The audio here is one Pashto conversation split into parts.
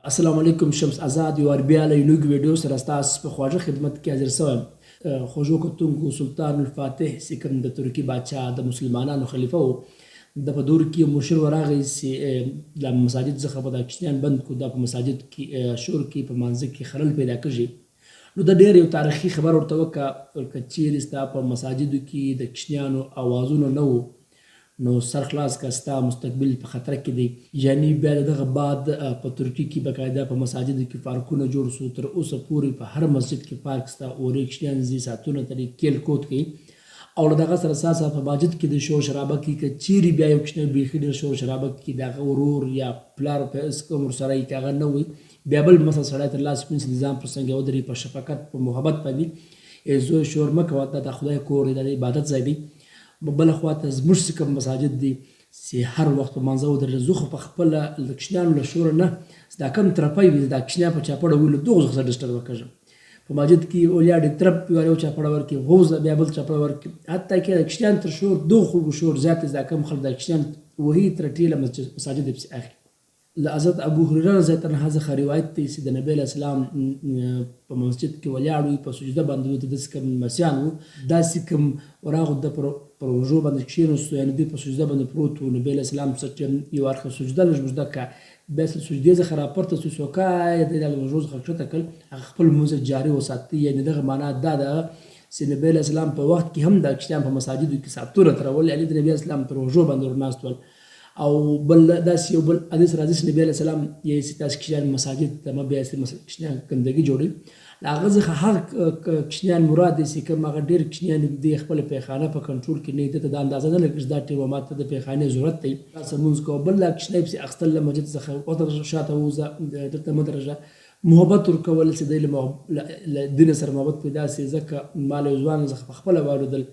السلام علیکم شمس آزاد یو بیا له نوې ویډیو سره ستاسو په خواږه خدمت کې حاضر شوم. خوږو کتونکو سلطان الفاتح چې کوم د ترکي باچا د مسلمانانو خلیفه و، د په دور کې مشر ورغی چې د مساجد څخه به دا کشتیان بند کړو، دا په مساجد کې شور کې په مانځه کې خلل پیدا کړي. نو د ډېر یو تاریخي خبر ورته وکړه که چیرې ستا په مساجدو کې د کشتیانو اوازونه نه وو نو سر خلاص که ستا مستقبل په خطر کې دی. یعنی بیا دغه بعد په ترکي کې باقاعده په مساجدو کې پارکونه جوړ سو. تر اوسه پورې په هر مسجد کې پارک سته، اورې کشتیان ځي، ساعتونه تړي، کیل کوت کوي. او له دغه سره ساسا په مسجد کې د شور شرابه کې که چیرې بیا یو کوچنی بیخي ډېر شور شرابه کې د هغه ورور یا پلار په حیث کوم ورسره یي که هغه نه وي، بیا بل مثلا سړی تر لاس ونیسي د ځان پر څنګ ودرېږي په شفقت په محبت باندې زوی شور مه کوه، دا د خدای کور دی، دا د عبادت ځای دی. بله خواته زموږ چې کوم مساجد دي چې هر وخت په مانځه ودرېږي، زه خو په خپله د کوچنیانو له شوره نه چې دا کم ترپی وي دا کوچنیان په چاپړه وي له دغو څخه ډسټربه کېږم. په مسجد کې ولیاړې ترپ یو چاپړه ورکړي، غوز بیا بل چاپړه ورکړي، حتی کې د کوچنیانو تر شور دغو خلکو شور زیات دی. دا کم خلک دا کوچنیان وهي ترټي له مساجد یې پسې اخلي. له حضرت ابو هريره رضی الله عنه څخه روایت دی چې د نبي علیه السلام په مسجد کې ولاړ وي، په سجده باندې وي، داسې کوم مسیحیان وو، داسې کوم وراغو د پر اوږو باندې کښېناستو، یعنې دوی په سجده باندې پروت وو. نبي علیه السلام یو اړخه سجده لږ اوږده کړه، بیا چې سجدې څخه راپورته سو، څوکه یې د اوږو څخه ښکته کړل، هغه خپل لمونځ جاري وساتي. یعنې دغه معنا دا ده چې نبي علیه السلام په وخت کې هم دا کښتیان په مساجدو کې ساعتونه تېرول، یعنې د نبي علیه السلام تر اوږو باندې ورناست ول. او بل داسې یو بل حدیث راځي چې نبي علیه السلام یې چې تاسو کښتیان مساجد ته مه بیایئ چې کښتیان ګندګي جوړوي. له هغه څخه هغه کښتیان مراد دی چې کوم هغه ډېر کښتیان دي خپله پیخانه په کنټرول کې نه وي، دته دا اندازه نه لګي چې دا ټیمه ماته د پیخانې ضرورت دی، تاسو لمونځ کوه. بل دا کښتۍ پسې اخیستل له مسجد څخه ودرېږه، شاته ووځه، دلته مه درېږه. محبت ورکول چې دی له دین سره محبت پیدا سي. ځکه ما له یو ځوان څخه په خپله واورېدل،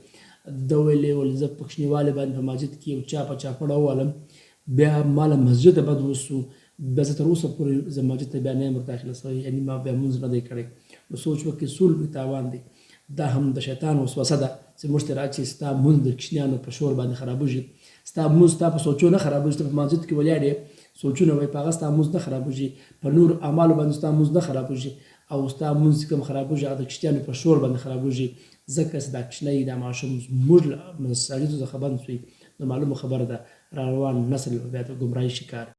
ده ویلې ول زه په کوچنیوالي باندې په مسجد کې یو چا په چاپړه ووهلم، بیا ما له مسجده بد وسو، بیا زه تر اوسه پورې زه مسجد ته بیا نه یم ور داخله سوی، یعنې ما بیا لمونځ نه دی کړی. نو سوچ وکړئ څو لوی تاوان دی. دا هم د شیطان وسوسه ده چې موږ ته راچي ستا لمونځ د کوچنیانو په شور باندې خرابېږي، ستا لمونځ ستا په سوچو نه خرابېږي. ته په مسجد کې ولاړ یې، سوچونه وایي په هغه ستا لمونځ نه خرابېږي، په نور اعمالو باندې ستا لمونځ نه خرابېږي، او ستا لمونځ چې کوم خرابېږي هغه د کوچنیانو په شور باندې خرابېږي. ځکه چې دا کوچنی دا ماشوم زموږ له مساجدو څخه بند سوی، نو معلومه خبره ده را روان نسل بیا د ګمراهۍ شکار